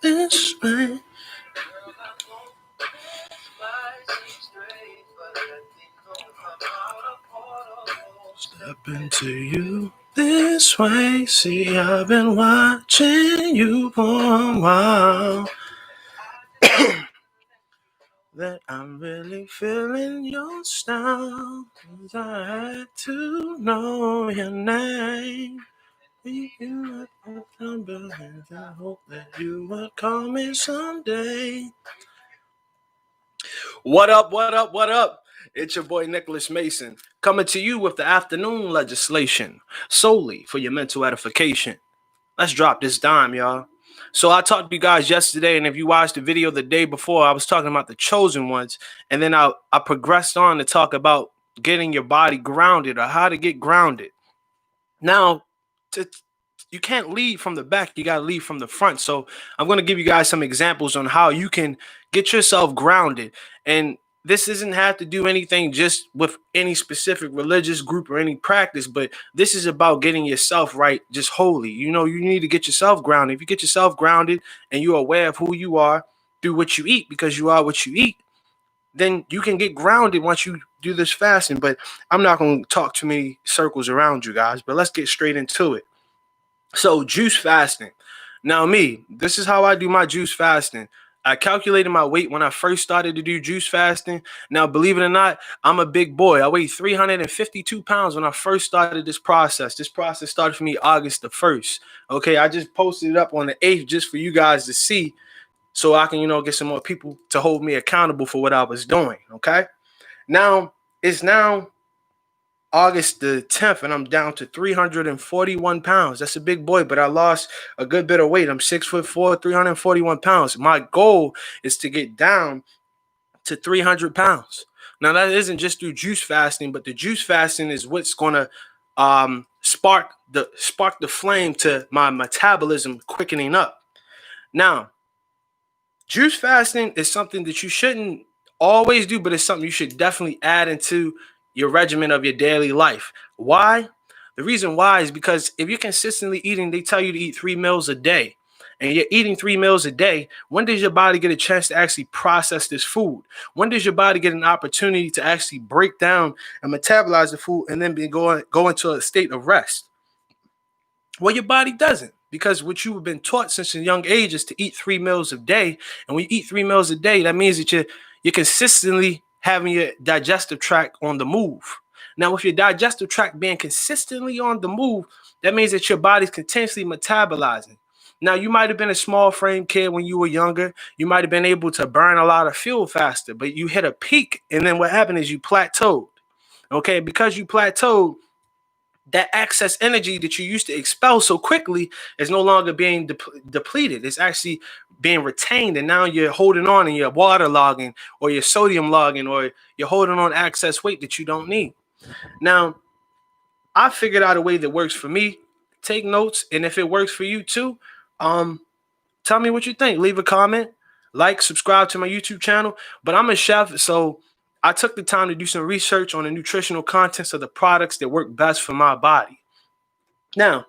this way. Step into you this way. See, I've been watching you for a while. That I'm really feeling your style. 'Cause I had to know your name. You at my number, and I hope that you would call me someday. What up, what up, what up? It's your boy Nicholas Mason, coming to you with the afternoon legislation, solely for your mental edification. Let's drop this dime, y'all. So I talked to you guys yesterday, and if you watched the video the day before, I was talking about the chosen ones, and then I progressed on to talk about getting your body grounded or how to get grounded. Now, you can't lead from the back, you got to lead from the front. So I'm going to give you guys some examples on how you can get yourself grounded. And this doesn't have to do anything just with any specific religious group or any practice, but this is about getting yourself right, just wholly. You know, you need to get yourself grounded. If you get yourself grounded and you're aware of who you are through what you eat, because you are what you eat, then you can get grounded once you do this fasting. But I'm not going to talk too many circles around you guys, but let's get straight into it. So juice fasting. Now this is how I do my juice fasting. I calculated my weight when I first started to do juice fasting. Now, believe it or not, I'm a big boy. I weighed 352 pounds when I first started this process. This process started for me August the 1st. Okay, I just posted it up on the 8th just for you guys to see, so I can, get some more people to hold me accountable for what I was doing. Okay, now it's August the 10th, and I'm down to 341 pounds. That's a big boy, but I lost a good bit of weight. I'm 6'4", 341 pounds. My goal is to get down to 300 pounds. Now, that isn't just through juice fasting, but the juice fasting is what's going to spark the flame to my metabolism quickening up. Now, juice fasting is something that you shouldn't always do, but it's something you should definitely add into your regimen of your daily life. Why? The reason why is because if you're consistently eating, they tell you to eat 3 meals a day, and you're eating 3 meals a day, when does your body get a chance to actually process this food? When does your body get an opportunity to actually break down and metabolize the food and then go into a state of rest? Well, your body doesn't, because what you've been taught since a young age is to eat 3 meals a day. And when you eat 3 meals a day, that means that you're consistently having your digestive tract on the move. Now, with your digestive tract being consistently on the move, that means that your body's continuously metabolizing. Now, you might have been a small frame kid when you were younger. You might have been able to burn a lot of fuel faster, but you hit a peak, and then what happened is you plateaued. Okay, because you plateaued, that excess energy that you used to expel so quickly is no longer being depleted. It's actually being retained, and now you're holding on and you're waterlogging, or you're sodium logging, or you're holding on excess weight that you don't need. Now, I figured out a way that works for me. Take notes, and if it works for you too, tell me what you think. Leave a comment, subscribe to my YouTube channel. But I'm a chef, so I took the time to do some research on the nutritional contents of the products that work best for my body. Now,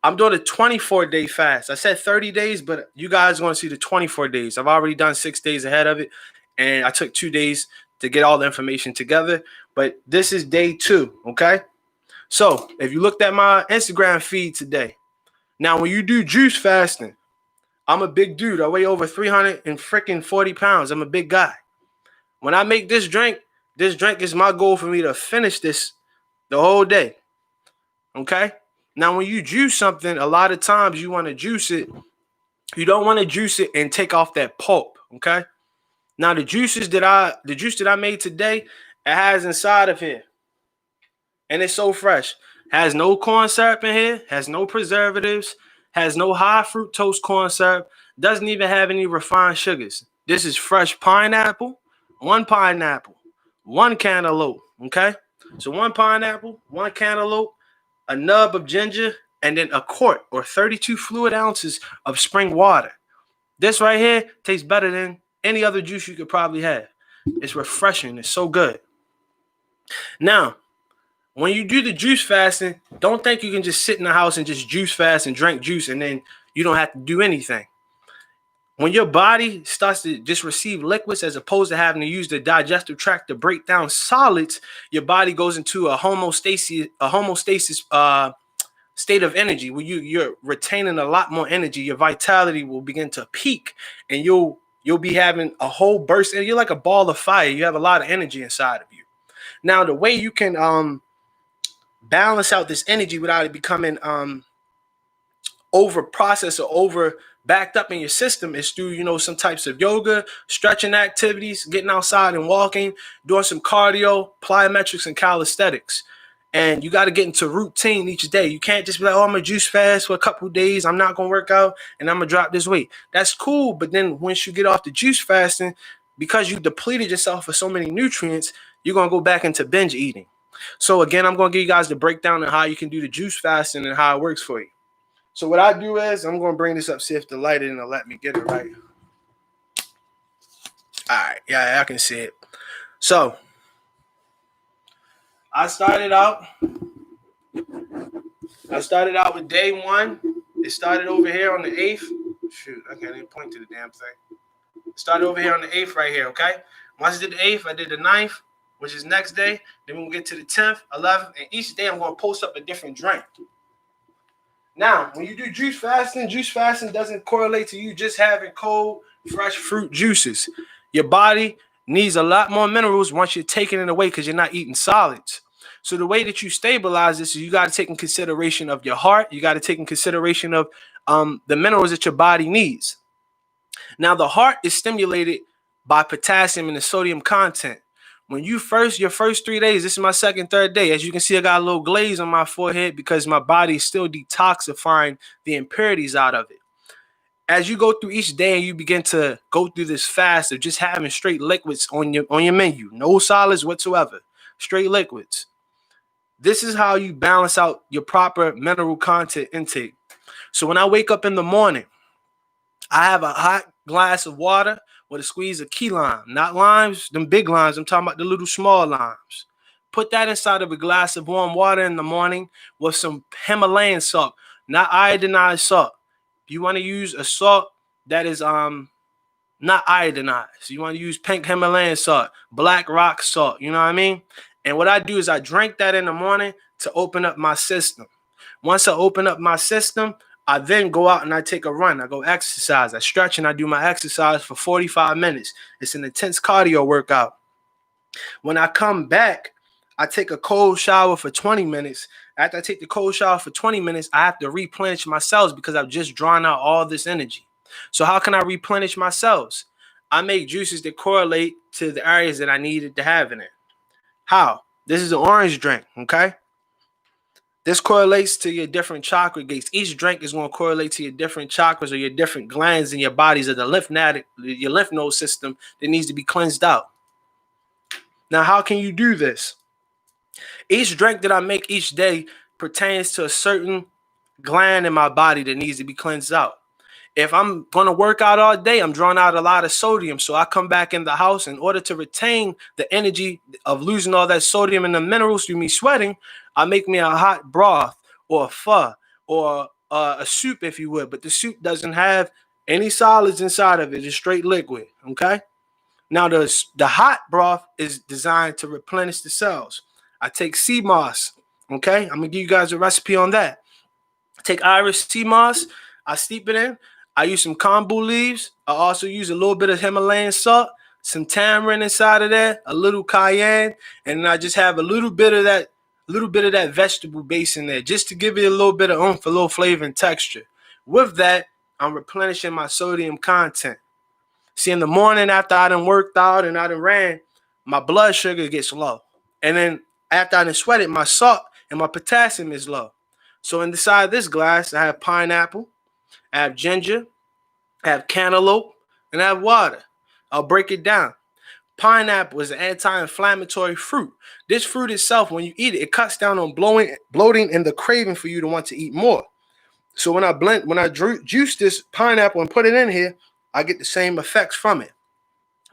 I'm doing a 24-day fast. I said 30 days, but you guys are going to see the 24 days. I've already done 6 days ahead of it, and I took 2 days to get all the information together. But this is day 2, okay? So if you looked at my Instagram feed today, now when you do juice fasting, I'm a big dude. I weigh over 340 pounds. I'm a big guy. When I make this drink is my goal for me to finish this the whole day. Okay? Now, when you juice something, a lot of times you want to juice it. You don't want to juice it and take off that pulp. Okay? Now, the juice that I made today, it has inside of here, and it's so fresh. Has no corn syrup in here, has no preservatives, has no high fructose corn syrup, doesn't even have any refined sugars. This is fresh pineapple, one cantaloupe, okay? So 1 pineapple, 1 cantaloupe, a nub of ginger, and then a quart or 32 fluid ounces of spring water. This right here tastes better than any other juice you could probably have. It's refreshing. It's so good. Now, when you do the juice fasting, don't think you can just sit in the house and just juice fast and drink juice and then You don't have to do anything. When your body starts to just receive liquids as opposed to having to use the digestive tract to break down solids, your body goes into a homeostasis state of energy where you're retaining a lot more energy. Your vitality will begin to peak, and you'll be having a whole burst, and you're like a ball of fire. You have a lot of energy inside of you. Now, the way you can balance out this energy without it becoming over processed or over backed up in your system is through, some types of yoga, stretching activities, getting outside and walking, doing some cardio, plyometrics, and calisthenics. And you got to get into routine each day. You can't just be like, oh, I'm going to juice fast for a couple of days. I'm not going to work out and I'm going to drop this weight. That's cool. But then once you get off the juice fasting, because you depleted yourself of so many nutrients, you're going to go back into binge eating. So again, I'm going to give you guys the breakdown of how you can do the juice fasting and how it works for you. So what I do is I'm going to bring this up, see if the light isn't let me get it right. All right. Yeah, I can see it. So I started out with day 1. It started over here on the 8th. Shoot, I can't even point to the damn thing. It started over here on the 8th right here, okay? Once I did the 8th, I did the 9th, which is next day. Then we'll get to the 10th, 11th, and each day I'm going to post up a different drink. Now, when you do juice fasting doesn't correlate to you just having cold, fresh fruit juices. Your body needs a lot more minerals once you're taking it away because you're not eating solids. So the way that you stabilize this is you got to take in consideration of your heart. You got to take in consideration of the minerals that your body needs. Now, the heart is stimulated by potassium and the sodium content. When your first 3 days, this is my second, third day. As you can see, I got a little glaze on my forehead because my body is still detoxifying the impurities out of it. As you go through each day and you begin to go through this fast of just having straight liquids on your menu, no solids whatsoever, straight liquids. This is how you balance out your proper mineral content intake. So when I wake up in the morning, I have a hot glass of water with a squeeze of key lime, not limes, them big limes. I'm talking about the little small limes. Put that inside of a glass of warm water in the morning with some Himalayan salt, not iodinized salt. You want to use a salt that is not iodinized. You want to use pink Himalayan salt, black rock salt. You know what I mean? And what I do is I drink that in the morning to open up my system. Once I open up my system, I then go out and I take a run. I go exercise. I stretch and I do my exercise for 45 minutes. It's an intense cardio workout. When I come back, I take a cold shower for 20 minutes. After I take the cold shower for 20 minutes, I have to replenish my cells because I've just drawn out all this energy. So how can I replenish my cells? I make juices that correlate to the areas that I needed to have in it. How? This is an orange drink, okay? This correlates to your different chakra gates. Each drink is going to correlate to your different chakras or your different glands in your bodies or your lymph node system that needs to be cleansed out. Now, how can you do this? Each drink that I make each day pertains to a certain gland in my body that needs to be cleansed out. If I'm going to work out all day, I'm drawing out a lot of sodium. So I come back in the house in order to retain the energy of losing all that sodium and the minerals through me sweating. I make me a hot broth or a pho or a soup, if you would. But the soup doesn't have any solids inside of it. It's straight liquid. Okay. Now, the hot broth is designed to replenish the cells. I take sea moss. Okay. I'm going to give you guys a recipe on that. I take Irish sea moss. I steep it in. I use some kombu leaves. I also use a little bit of Himalayan salt, some tamarind inside of that, a little cayenne, and I just have a little bit of that vegetable base in there just to give it a little bit of oomph, a little flavor and texture. With that, I'm replenishing my sodium content. See, in the morning after I done worked out and I done ran, my blood sugar gets low. And then after I done sweated, my salt and my potassium is low. So inside this glass, I have pineapple, I have ginger, I have cantaloupe, and I have water. I'll break it down. Pineapple is an anti-inflammatory fruit. This fruit itself, when you eat it, it cuts down on bloating and the craving for you to want to eat more. So when I juice this pineapple and put it in here, I get the same effects from it.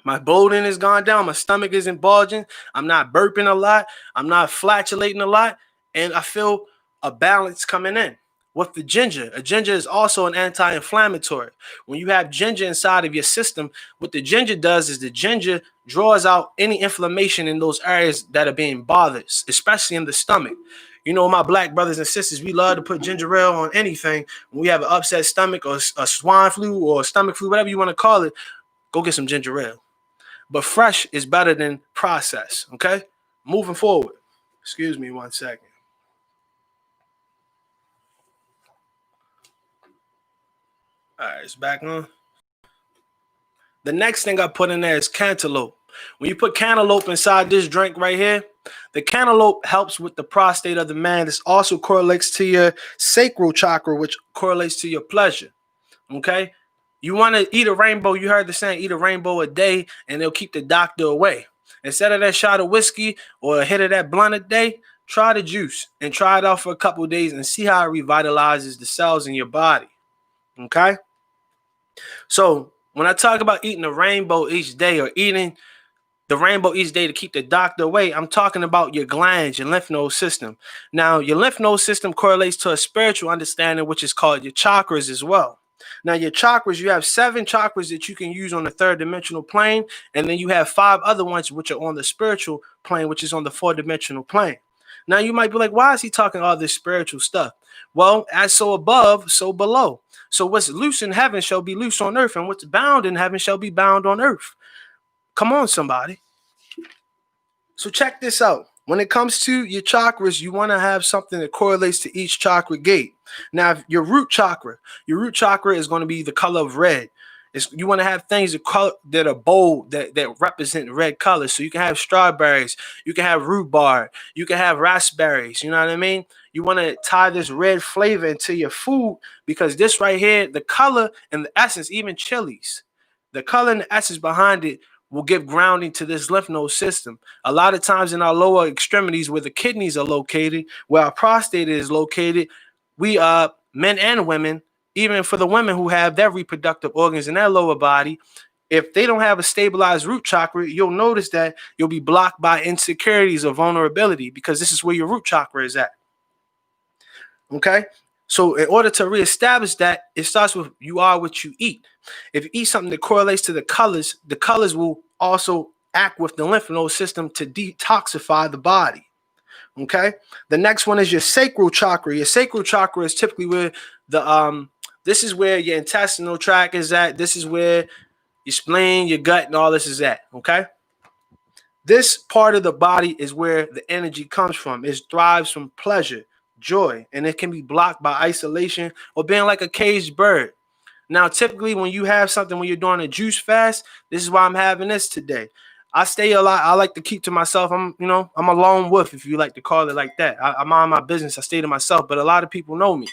My bloating is gone down. My stomach isn't bulging. I'm not burping a lot. I'm not flatulating a lot. And I feel a balance coming in. with the ginger. A ginger is also an anti-inflammatory. When you have ginger inside of your system, what the ginger does is the ginger draws out any inflammation in those areas that are being bothered, especially in the stomach. You know, my black brothers and sisters, we love to put ginger ale on anything. When we have an upset stomach or a swine flu or stomach flu, whatever you want to call it, go get some ginger ale. But fresh is better than processed, okay? Moving forward. Excuse me 1 second. All right, it's back on. The next thing I put in there is cantaloupe. When you put cantaloupe inside this drink right here, the cantaloupe helps with the prostate of the man. This also correlates to your sacral chakra, which correlates to your pleasure, okay? You want to eat a rainbow. You heard the saying, eat a rainbow a day, and it'll keep the doctor away. Instead of that shot of whiskey or a hit of that blunt a day, try the juice and try it out for a couple of days and see how it revitalizes the cells in your body, okay? So when I talk about eating a rainbow each day or eating the rainbow each day to keep the doctor away, I'm talking about your glands, your lymph node system. Now, your lymph node system correlates to a spiritual understanding, which is called your chakras as well. Now, your chakras, you have 7 chakras that you can use on the 3rd dimensional plane, and then you have 5 other ones which are on the spiritual plane, which is on the 4th dimensional plane. Now, you might be like, why is he talking all this spiritual stuff? Well, as so above, so below. So what's loose in heaven shall be loose on earth, and what's bound in heaven shall be bound on earth. Come on, somebody. So check this out. When it comes to your chakras, you want to have something that correlates to each chakra gate. Now, your root chakra is going to be the color of red. You want to have things that are bold, that represent red colors. So you can have strawberries, you can have rhubarb, you can have raspberries. You know what I mean? You want to tie this red flavor into your food because this right here, the color and the essence, even chilies, the color and the essence behind it will give grounding to this lymph node system. A lot of times in our lower extremities where the kidneys are located, where our prostate is located, we men and women, even for the women who have their reproductive organs in their lower body, if they don't have a stabilized root chakra, you'll notice that you'll be blocked by insecurities or vulnerability because this is where your root chakra is at. Okay? So in order to reestablish that, it starts with you are what you eat. If you eat something that correlates to the colors will also act with the lymph node system to detoxify the body. Okay. The next one is your sacral chakra. Your sacral chakra is typically where this is where your intestinal tract is at. This is where your spleen, your gut, and all this is at. Okay. This part of the body is where the energy comes from. It thrives from pleasure, joy, and it can be blocked by isolation or being like a caged bird. Now, typically when you have something, when you're doing a juice fast, this is why I'm having this today. I stay a lot. I like to keep to myself. I'm a lone wolf, if you like to call it like that. I mind my business. I stay to myself, but a lot of people know me.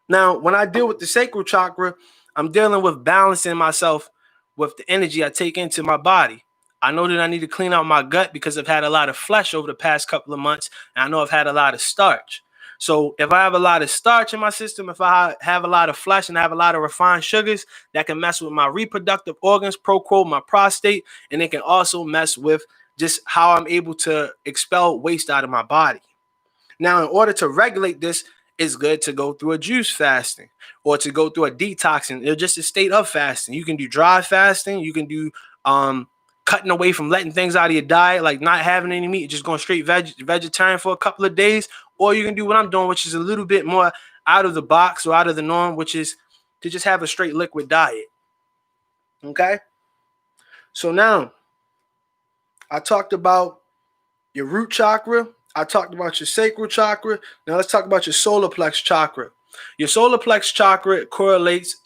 Now, when I deal with the sacral chakra, I'm dealing with balancing myself with the energy I take into my body. I know that I need to clean out my gut because I've had a lot of flesh over the past couple of months, and I know I've had a lot of starch. So if I have a lot of starch in my system, if I have a lot of flesh and I have a lot of refined sugars, that can mess with my reproductive organs, my prostate, and it can also mess with just how I'm able to expel waste out of my body. Now, in order to regulate this, it's good to go through a juice fasting or to go through a detoxing. It's just a state of fasting. You can do dry fasting. You can do cutting away from letting things out of your diet, like not having any meat, just going straight vegetarian for a couple of days. Or you can do what I'm doing, which is a little bit more out of the box or out of the norm, which is to just have a straight liquid diet. Okay? So now, I talked about your root chakra. I talked about your sacral chakra. Now let's talk about your solar plex chakra. Your solar plex chakra correlates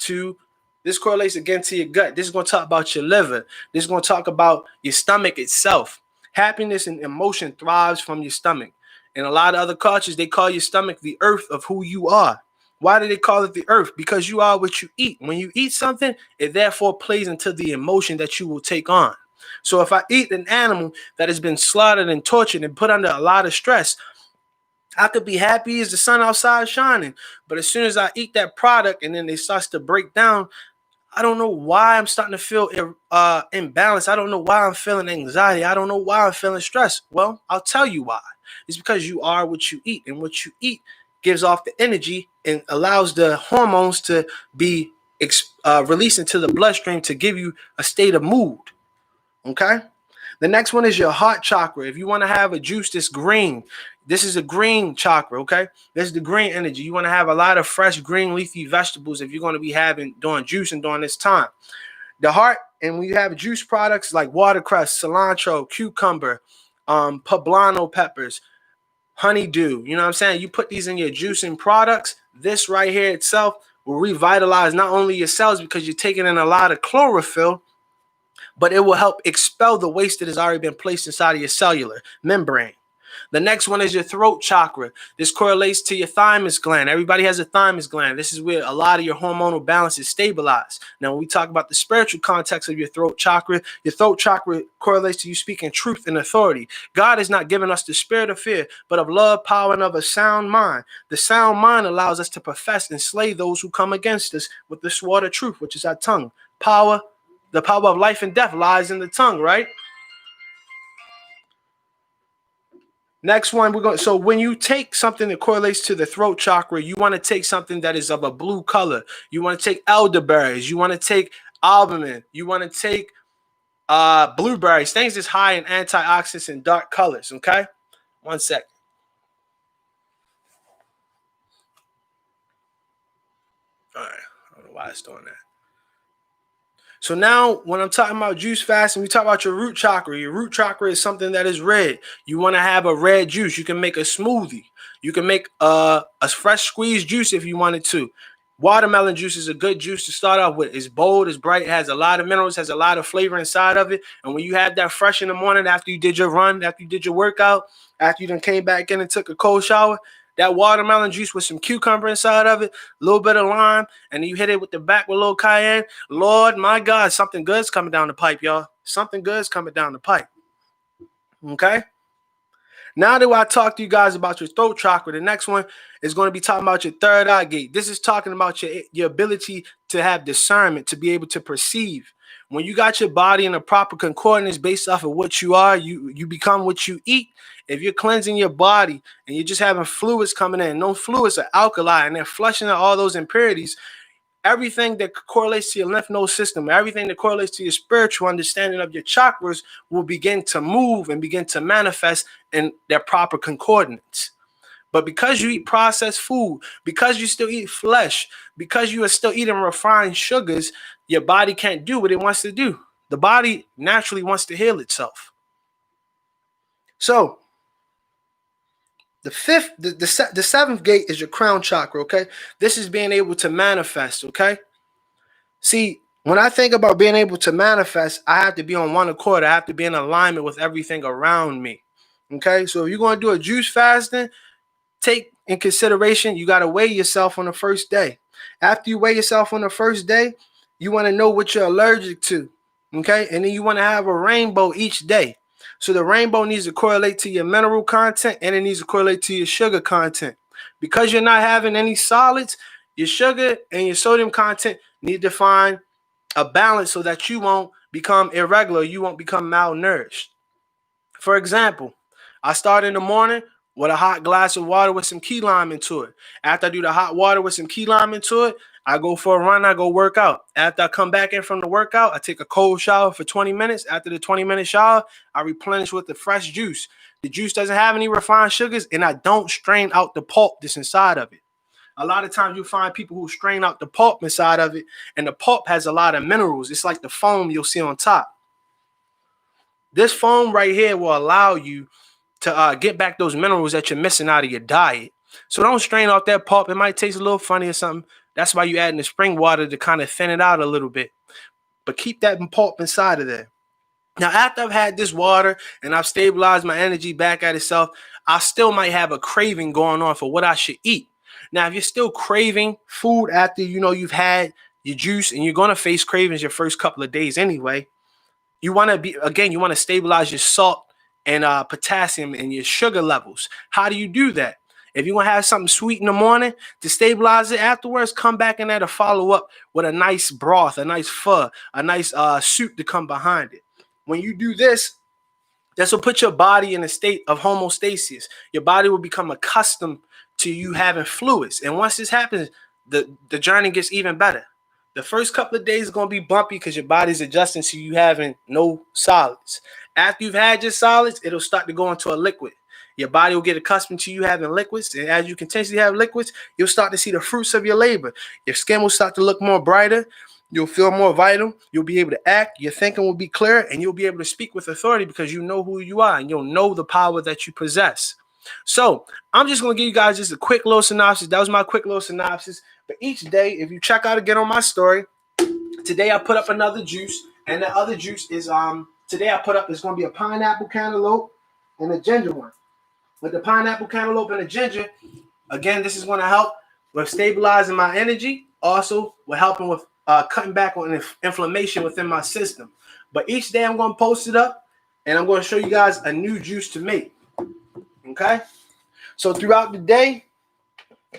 again to your gut. This is going to talk about your liver. This is going to talk about your stomach itself. Happiness and emotion thrives from your stomach. In a lot of other cultures, they call your stomach the earth of who you are. Why do they call it the earth? Because you are what you eat. When you eat something, it therefore plays into the emotion that you will take on. So if I eat an animal that has been slaughtered and tortured and put under a lot of stress, I could be happy as the sun outside shining. But as soon as I eat that product and then it starts to break down, I don't know why I'm starting to feel imbalanced. I don't know why I'm feeling anxiety. I don't know why I'm feeling stressed. Well, I'll tell you why. It's because you are what you eat, and what you eat gives off the energy and allows the hormones to be released into the bloodstream to give you a state of mood. Okay. The next one is your heart chakra. If you want to have a juice that's green, this is a green chakra, okay? This is the green energy. You want to have a lot of fresh green leafy vegetables if you're going to be doing juicing during this time. The heart, and we have juice products like watercress, cilantro, cucumber, poblano peppers, honeydew. You know what I'm saying? You put these in your juicing products. This right here itself will revitalize not only your cells because you're taking in a lot of chlorophyll, but it will help expel the waste that has already been placed inside of your cellular membrane. The next one is your throat chakra. This correlates to your thymus gland. Everybody has a thymus gland. This is where a lot of your hormonal balance is stabilized. Now, when we talk about the spiritual context of your throat chakra correlates to you speaking truth and authority. God has not given us the spirit of fear, but of love, power, and of a sound mind. The sound mind allows us to profess and slay those who come against us with the sword of truth, which is our tongue. The power of life and death lies in the tongue, right? Next one, so when you take something that correlates to the throat chakra, you want to take something that is of a blue color. You want to take elderberries. You want to take albumin. You want to take blueberries, things that's high in antioxidants and dark colors, okay? 1 second. All right, I don't know why it's doing that. So now when I'm talking about juice fasting, we talk about your root chakra. Your root chakra is something that is red. You want to have a red juice. You can make a smoothie. You can make a fresh squeezed juice if you wanted to. Watermelon juice is a good juice to start off with. It's bold, it's bright, it has a lot of minerals, has a lot of flavor inside of it. And when you have that fresh in the morning after you did your run, after you did your workout, after you then came back in and took a cold shower, that watermelon juice with some cucumber inside of it, a little bit of lime, and then you hit it with the back with a little cayenne. Lord, my God, something good's coming down the pipe, y'all. Something good's coming down the pipe. Okay? Now that I talked to you guys about your throat chakra, the next one is going to be talking about your third eye gate. This is talking about your ability to have discernment, to be able to perceive. When you got your body in a proper concordance based off of what you are, you become what you eat. If you're cleansing your body and you're just having fluids coming in, no fluids are alkali and they're flushing out all those impurities, everything that correlates to your lymph node system, everything that correlates to your spiritual understanding of your chakras will begin to move and begin to manifest in their proper concordance. But because you eat processed food, because you still eat flesh, because you are still eating refined sugars, your body can't do what it wants to do. The body naturally wants to heal itself. So the seventh gate is your crown chakra, okay? This is being able to manifest, okay? See, when I think about being able to manifest, I have to be on one accord. I have to be in alignment with everything around me, okay? So if you're going to do a juice fasting, take in consideration, you got to weigh yourself on the first day. After you weigh yourself on the first day, you want to know what you're allergic to, okay? And then you want to have a rainbow each day. So the rainbow needs to correlate to your mineral content and it needs to correlate to your sugar content. Because you're not having any solids, your sugar and your sodium content need to find a balance so that you won't become irregular, you won't become malnourished. For example, I start in the morning with a hot glass of water with some key lime into it. After I do the hot water with some key lime into it, I go for a run, I go work out. After I come back in from the workout, I take a cold shower for 20 minutes. After the 20-minute shower, I replenish with the fresh juice. The juice doesn't have any refined sugars, and I don't strain out the pulp that's inside of it. A lot of times you find people who strain out the pulp inside of it, and the pulp has a lot of minerals. It's like the foam you'll see on top. This foam right here will allow you to get back those minerals that you're missing out of your diet. So don't strain off that pulp. It might taste a little funny or something. That's why you add in the spring water to kind of thin it out a little bit. But keep that pulp inside of there. Now, after I've had this water and I've stabilized my energy back at itself, I still might have a craving going on for what I should eat. Now, if you're still craving food after, you've had your juice and you're going to face cravings your first couple of days anyway, you want to stabilize your salt and potassium and your sugar levels. How do you do that? If you want to have something sweet in the morning to stabilize it afterwards, come back in there to follow up with a nice broth, a nice pho, a nice soup to come behind it. When you do this, this will put your body in a state of homeostasis. Your body will become accustomed to you having fluids. And once this happens, the journey gets even better. The first couple of days is going to be bumpy because your body's adjusting to you having no solids. After you've had your solids, it'll start to go into a liquid. Your body will get accustomed to you having liquids. And as you continuously have liquids, you'll start to see the fruits of your labor. Your skin will start to look more brighter. You'll feel more vital. You'll be able to act. Your thinking will be clear. And you'll be able to speak with authority because you know who you are and you'll know the power that you possess. So I'm just going to give you guys just a quick little synopsis. That was my quick little synopsis. But each day, if you check out again on my story, today I put up another juice. And the other juice is, today I put up, it's going to be a pineapple cantaloupe and a ginger one. With the pineapple cantaloupe and the ginger, again, this is going to help with stabilizing my energy. Also, we're helping with cutting back on inflammation within my system. But each day I'm going to post it up and I'm going to show you guys a new juice to make. Okay? So throughout the day,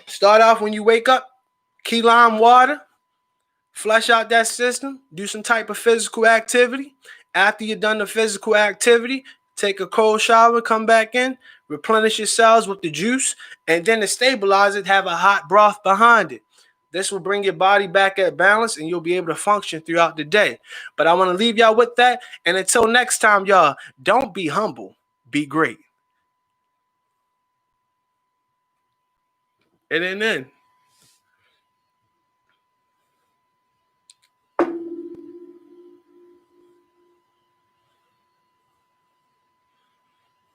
start off when you wake up, key lime water, flush out that system, do some type of physical activity. After you're done the physical activity, take a cold shower, come back in, replenish your cells with the juice, and then to stabilize it, have a hot broth behind it. This will bring your body back at balance and you'll be able to function throughout the day. But I want to leave y'all with that. And until next time, y'all, don't be humble, be great. It ain't in.